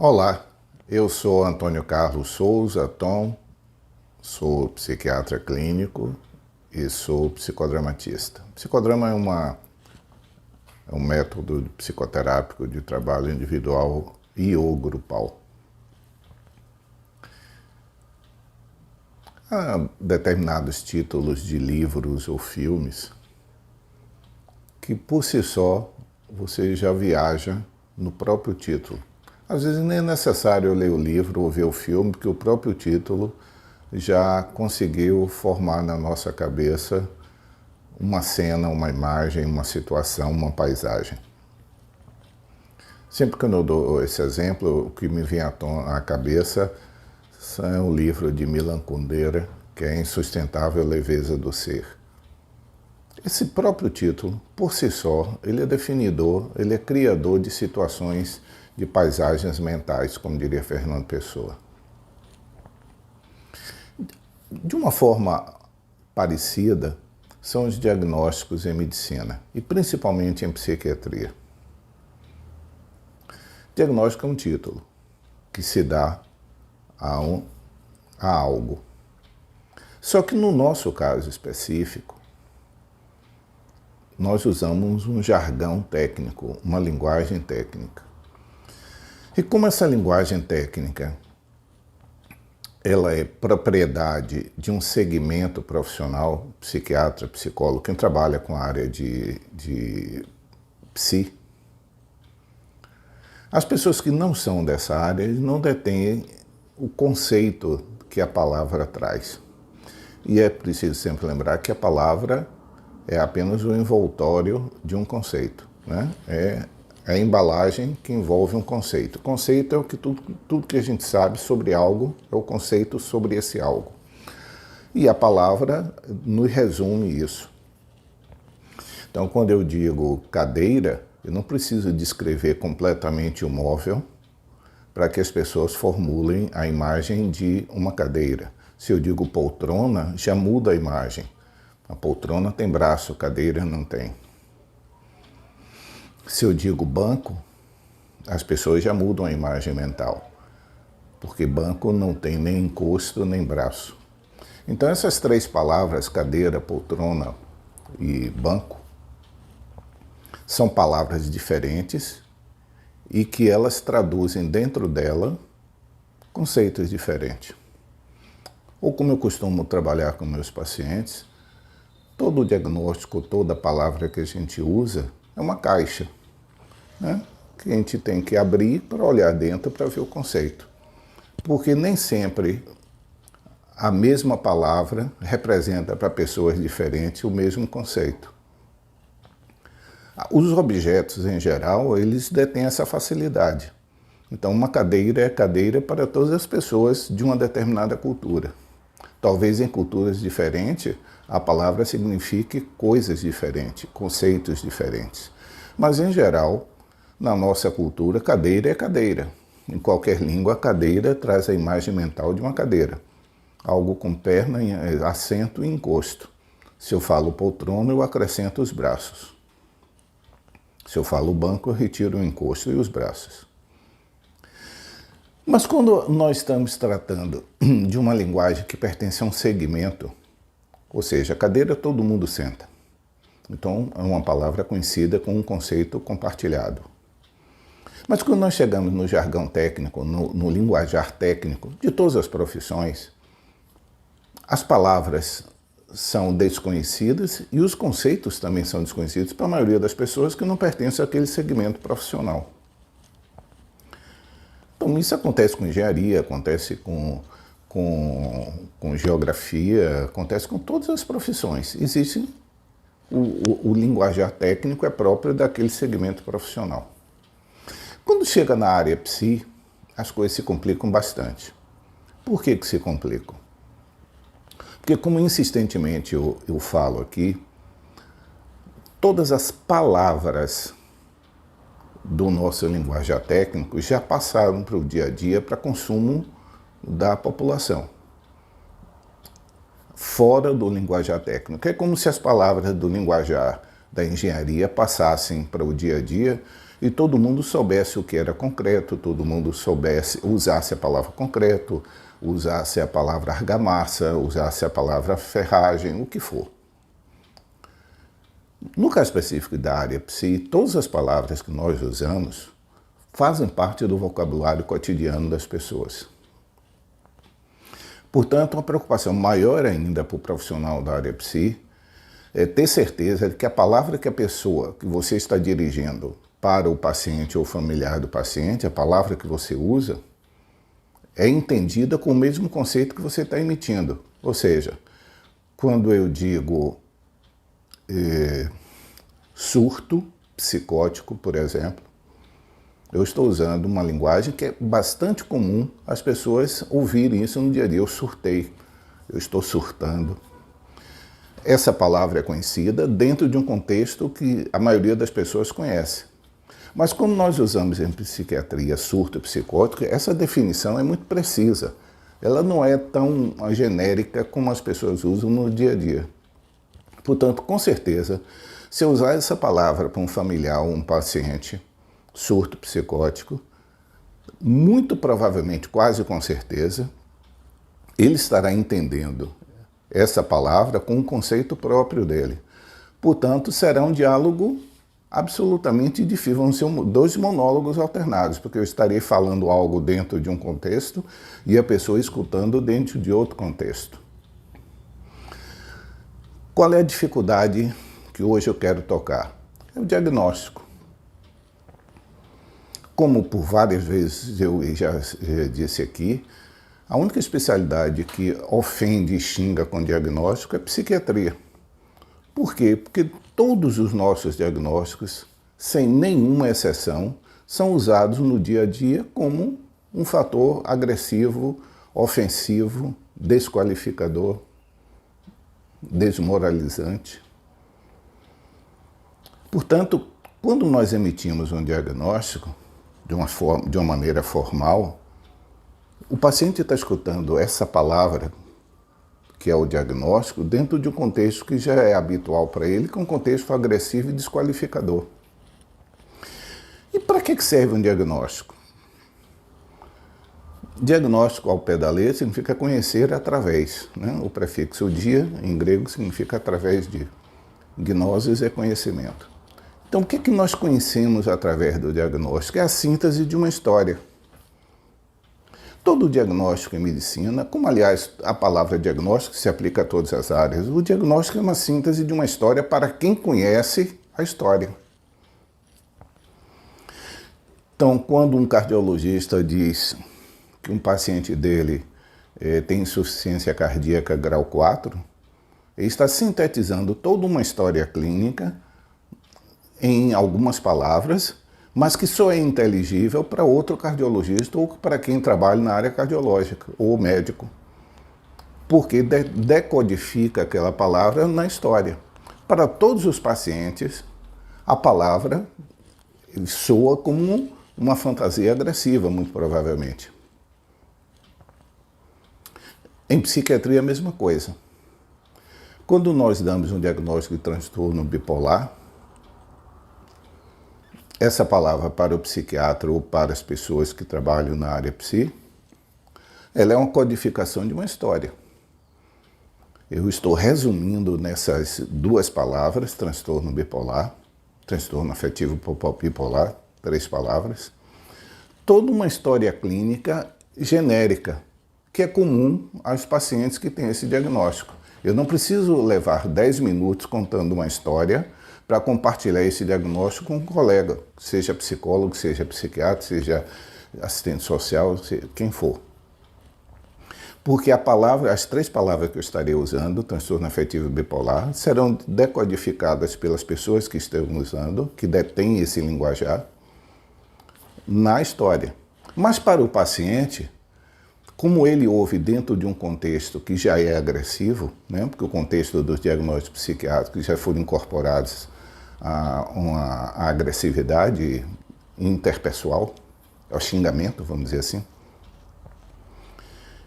Olá, eu sou Antônio Carlos Souza Tom, sou psiquiatra clínico e sou psicodramatista. Psicodrama é um método psicoterápico de trabalho individual e ou grupal. Há determinados títulos de livros ou filmes que por si só você já viaja no próprio título. Às vezes nem é necessário ler o livro ou ver o filme, porque o próprio título já conseguiu formar na nossa cabeça uma cena, uma imagem, uma situação, uma paisagem. Sempre que eu dou esse exemplo, o que me vem à cabeça é o livro de Milan Kundera, que é Insustentável Leveza do Ser. Esse próprio título, por si só, ele é definidor, ele é criador de situações, de paisagens mentais, como diria Fernando Pessoa. De uma forma parecida, são os diagnósticos em medicina, e principalmente em psiquiatria. Diagnóstico é um título que se dá a algo. Só que no nosso caso específico, nós usamos um jargão técnico, uma linguagem técnica. E como essa linguagem técnica ela é propriedade de um segmento profissional, psiquiatra, psicólogo, quem trabalha com a área de psi, as pessoas que não são dessa área não detêm o conceito que a palavra traz. E é preciso sempre lembrar que a palavra é apenas o envoltório de um conceito, né? É a embalagem que envolve um conceito. O conceito é o que tudo que a gente sabe sobre algo, é o conceito sobre esse algo. E a palavra nos resume isso. Então, quando eu digo cadeira, eu não preciso descrever completamente o móvel para que as pessoas formulem a imagem de uma cadeira. Se eu digo poltrona, já muda a imagem. A poltrona tem braço, cadeira não tem. Se eu digo banco, as pessoas já mudam a imagem mental, porque banco não tem nem encosto nem braço. Então essas três palavras, cadeira, poltrona e banco, são palavras diferentes e que elas traduzem dentro dela conceitos diferentes. Ou como eu costumo trabalhar com meus pacientes, todo diagnóstico, toda palavra que a gente usa é uma caixa, né? Que a gente tem que abrir para olhar dentro para ver o conceito. Porque nem sempre a mesma palavra representa para pessoas diferentes o mesmo conceito. Os objetos, em geral, eles detêm essa facilidade. Então, uma cadeira é cadeira para todas as pessoas de uma determinada cultura. Talvez em culturas diferentes, a palavra signifique coisas diferentes, conceitos diferentes. Mas, em geral, na nossa cultura, cadeira é cadeira. Em qualquer língua, cadeira traz a imagem mental de uma cadeira. Algo com perna, assento e encosto. Se eu falo poltrona, eu acrescento os braços. Se eu falo banco, eu retiro o encosto e os braços. Mas quando nós estamos tratando de uma linguagem que pertence a um segmento, ou seja, a cadeira todo mundo senta. Então, é uma palavra conhecida com um conceito compartilhado. Mas quando nós chegamos no jargão técnico, no linguajar técnico de todas as profissões, as palavras são desconhecidas e os conceitos também são desconhecidos para a maioria das pessoas que não pertencem àquele segmento profissional. Então, isso acontece com engenharia, acontece com geografia, acontece com todas as profissões. Existe o linguajar técnico é próprio daquele segmento profissional. Quando chega na área psi, as coisas se complicam bastante. Por que se complicam? Porque, como insistentemente eu falo aqui, todas as palavras do nosso linguajar técnico já passaram para o dia a dia para consumo da população. Fora do linguajar técnico. É como se as palavras do linguajar da engenharia passassem para o dia a dia e todo mundo soubesse o que era concreto, todo mundo usasse a palavra concreto, usasse a palavra argamassa, usasse a palavra ferragem, o que for. No caso específico da área psi, todas as palavras que nós usamos fazem parte do vocabulário cotidiano das pessoas. Portanto, uma preocupação maior ainda para o profissional da área psi é ter certeza de que a palavra que a pessoa que você está dirigindo para o paciente ou familiar do paciente, a palavra que você usa, é entendida com o mesmo conceito que você está emitindo. Ou seja, quando eu digo surto psicótico, por exemplo, eu estou usando uma linguagem que é bastante comum as pessoas ouvirem isso no dia a dia. Eu surtei, eu estou surtando. Essa palavra é conhecida dentro de um contexto que a maioria das pessoas conhece. Mas quando nós usamos em psiquiatria surto psicótico, essa definição é muito precisa. Ela não é tão genérica como as pessoas usam no dia a dia. Portanto, com certeza, se eu usar essa palavra para um familiar ou um paciente, surto psicótico, muito provavelmente, quase com certeza, ele estará entendendo essa palavra com um conceito próprio dele. Portanto, será um diálogo absolutamente difícil, vão ser dois monólogos alternados, porque eu estarei falando algo dentro de um contexto e a pessoa escutando dentro de outro contexto. Qual é a dificuldade que hoje eu quero tocar? É o diagnóstico. Como por várias vezes eu já disse aqui, a única especialidade que ofende e xinga com diagnóstico é psiquiatria. Por quê? Porque todos os nossos diagnósticos, sem nenhuma exceção, são usados no dia a dia como um fator agressivo, ofensivo, desqualificador, desmoralizante. Portanto, quando nós emitimos um diagnóstico de uma maneira formal, o paciente está escutando essa palavra, que é o diagnóstico, dentro de um contexto que já é habitual para ele, que é um contexto agressivo e desqualificador. E para que serve um diagnóstico? Diagnóstico, ao pé da letra, significa conhecer através, né? O prefixo dia, em grego, significa através de. Gnosis é conhecimento. Então, o que é que nós conhecemos através do diagnóstico? É a síntese de uma história. Todo diagnóstico em medicina, como aliás a palavra diagnóstico se aplica a todas as áreas, o diagnóstico é uma síntese de uma história para quem conhece a história. Então, quando um cardiologista diz que um paciente dele tem insuficiência cardíaca grau 4, ele está sintetizando toda uma história clínica em algumas palavras, mas que só é inteligível para outro cardiologista ou para quem trabalha na área cardiológica, ou médico, porque decodifica aquela palavra na história. Para todos os pacientes, a palavra soa como uma fantasia agressiva, muito provavelmente. Em psiquiatria, a mesma coisa. Quando nós damos um diagnóstico de transtorno bipolar, essa palavra para o psiquiatra ou para as pessoas que trabalham na área psi, ela é uma codificação de uma história. Eu estou resumindo nessas duas palavras, transtorno bipolar, transtorno afetivo bipolar, 3 palavras, toda uma história clínica genérica, que é comum aos pacientes que têm esse diagnóstico. Eu não preciso levar 10 minutos contando uma história para compartilhar esse diagnóstico com um colega, seja psicólogo, seja psiquiatra, seja assistente social, seja quem for. Porque as 3 palavras que eu estarei usando, transtorno afetivo bipolar, serão decodificadas pelas pessoas que estão usando, que detêm esse linguajar, na história. Mas para o paciente, como ele ouve dentro de um contexto que já é agressivo, né, porque o contexto dos diagnósticos psiquiátricos já foram incorporados a agressividade interpessoal, ao xingamento, vamos dizer assim.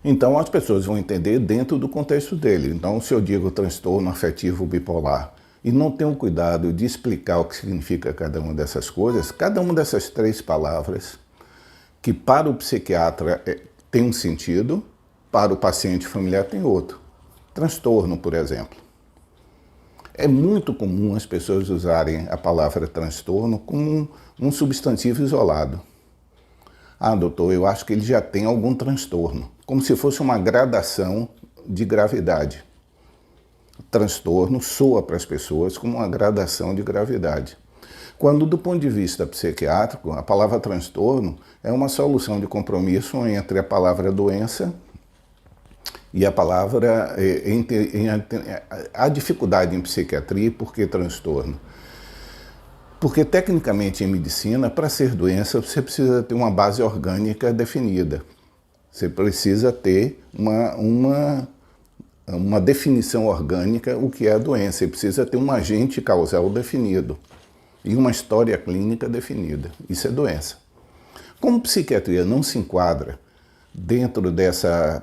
Então as pessoas vão entender dentro do contexto dele. Então, se eu digo transtorno afetivo bipolar e não tem o cuidado de explicar o que significa cada uma dessas coisas, cada uma dessas três palavras, que para o psiquiatra tem um sentido, para o paciente familiar tem outro. Transtorno, por exemplo. É muito comum as pessoas usarem a palavra transtorno como um substantivo isolado. Ah, doutor, eu acho que ele já tem algum transtorno, como se fosse uma gradação de gravidade. Transtorno soa para as pessoas como uma gradação de gravidade. Quando, do ponto de vista psiquiátrico, a palavra transtorno é uma solução de compromisso entre a palavra doença e a palavra... A dificuldade em psiquiatria, por que transtorno? Porque, tecnicamente, em medicina, para ser doença, você precisa ter uma base orgânica definida. Você precisa ter uma definição orgânica, o que é a doença. Você precisa ter um agente causal definido e uma história clínica definida. Isso é doença. Como psiquiatria não se enquadra dentro dessa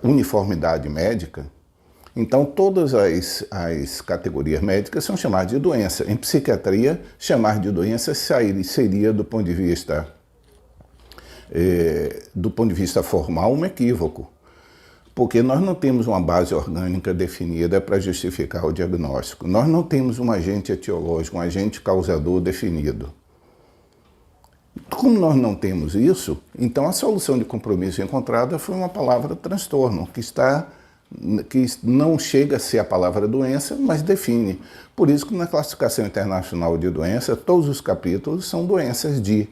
uniformidade médica, então todas as categorias médicas são chamadas de doença. Em psiquiatria, chamar de doença seria, do ponto de vista formal, um equívoco. Porque nós não temos uma base orgânica definida para justificar o diagnóstico. Nós não temos um agente etiológico, um agente causador definido. Como nós não temos isso, então a solução de compromisso encontrada foi uma palavra transtorno, que não chega a ser a palavra doença, mas define. Por isso que na classificação internacional de doença, todos os capítulos são doenças de.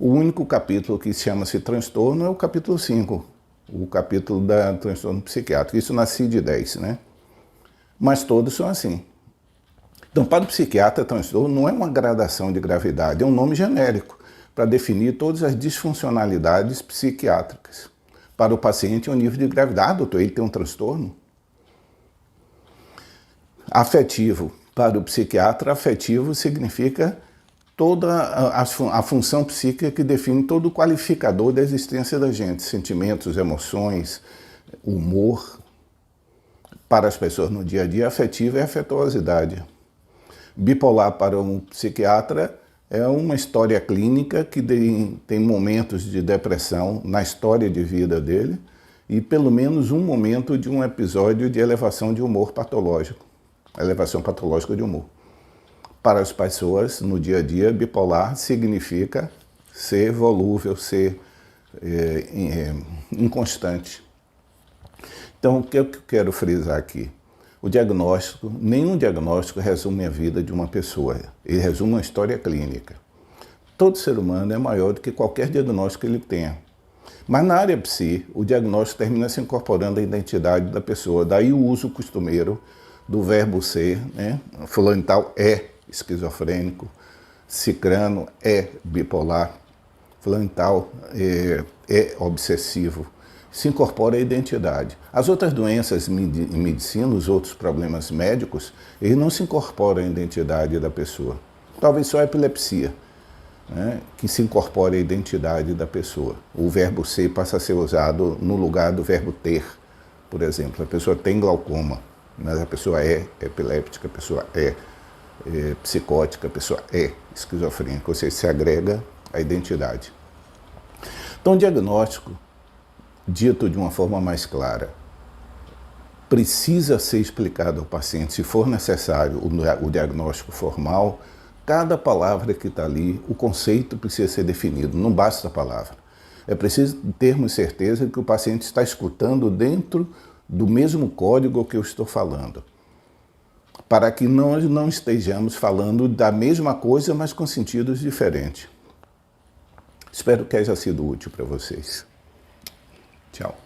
O único capítulo que chama-se transtorno é o capítulo 5. O capítulo da transtorno psiquiátrico. Isso na CID-10, né? Mas todos são assim. Então, para o psiquiatra, transtorno não é uma gradação de gravidade, é um nome genérico para definir todas as disfuncionalidades psiquiátricas. Para o paciente, é um nível de gravidade. Ah, doutor, ele tem um transtorno? Afetivo. Para o psiquiatra, afetivo significa toda a função psíquica que define todo o qualificador da existência da gente. Sentimentos, emoções, humor. Para as pessoas no dia a dia, afetivo é afetuosidade. Bipolar para um psiquiatra é uma história clínica que tem momentos de depressão na história de vida dele e pelo menos um momento de um episódio de elevação de humor patológico. Elevação patológica de humor. Para as pessoas, no dia a dia, bipolar significa ser volúvel, ser inconstante. Então, o que eu quero frisar aqui? O diagnóstico, nenhum diagnóstico resume a vida de uma pessoa. Ele resume uma história clínica. Todo ser humano é maior do que qualquer diagnóstico que ele tenha. Mas na área psi, o diagnóstico termina se incorporando à identidade da pessoa. Daí o uso costumeiro do verbo ser, né? Fulano tal é esquizofrênico, cicrano é bipolar, fulano tal é obsessivo. Se incorpora à identidade. As outras doenças em medicina, os outros problemas médicos, eles não se incorporam à identidade da pessoa. Talvez só a epilepsia, né, que se incorpora à identidade da pessoa. O verbo ser passa a ser usado no lugar do verbo ter. Por exemplo, a pessoa tem glaucoma, mas a pessoa é epiléptica, a pessoa é psicótica, a pessoa é esquizofrênica, ou seja, se agrega à identidade. Então, o diagnóstico, dito de uma forma mais clara, precisa ser explicado ao paciente, se for necessário o diagnóstico formal, cada palavra que está ali, o conceito precisa ser definido, não basta a palavra. É preciso termos certeza que o paciente está escutando dentro do mesmo código que eu estou falando, para que nós não estejamos falando da mesma coisa, mas com sentidos diferentes. Espero que haja sido útil para vocês. Tchau.